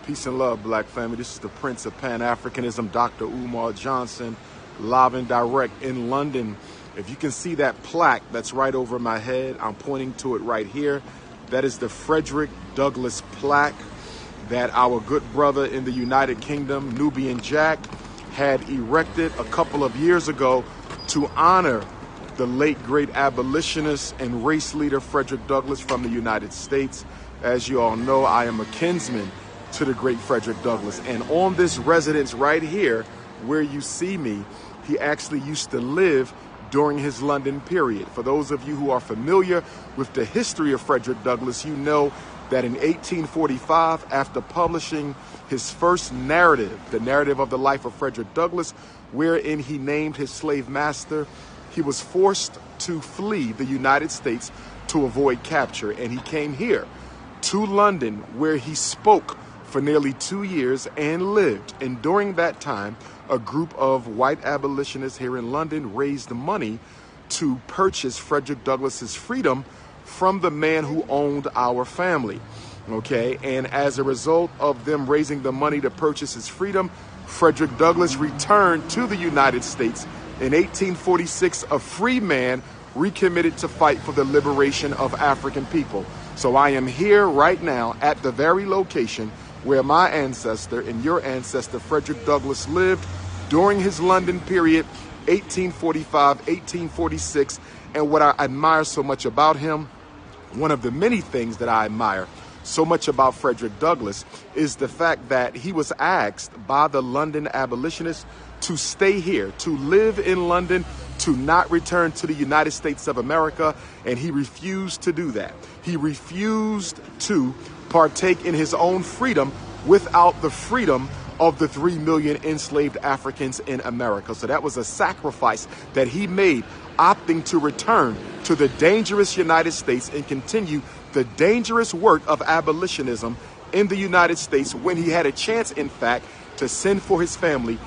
Peace and love, black family. This is the Prince of Pan-Africanism, Dr. Umar Johnson, live and direct in London. If you can see that plaque that's right over my head, I'm pointing to it right here. That is the Frederick Douglass plaque that our good brother in the United Kingdom, Nubian Jack, had erected a couple of years ago to honor the late great abolitionist and race leader Frederick Douglass from the United States. As you all know, I am a kinsman to the great Frederick Douglass. And on this residence right here, where you see me, he actually used to live during his London period. For those of you who are familiar with the history of Frederick Douglass, you know that in 1845, after publishing his first narrative, the narrative of the life of Frederick Douglass, wherein he named his slave master, he was forced to flee the United States to avoid capture. And he came here to London, where he spoke for nearly 2 years and lived. And during that time, a group of white abolitionists here in London raised money to purchase Frederick Douglass's freedom from the man who owned our family. Okay, and as a result of them raising the money to purchase his freedom, Frederick Douglass returned to the United States in 1846, a free man recommitted to fight for the liberation of African people. So I am here right now at the very location where my ancestor and your ancestor, Frederick Douglass, lived during his London period, 1845, 1846. And what I admire so much about him, one of the many things that I admire so much about Frederick Douglass, is the fact that he was asked by the London abolitionists to stay here, to live in London, to not return to the United States of America, and he refused to do that. He refused to partake in his own freedom without the freedom of the 3 million enslaved Africans in America. So that was a sacrifice that he made, opting to return to the dangerous United States and continue the dangerous work of abolitionism in the United States, when he had a chance, in fact, to send for his family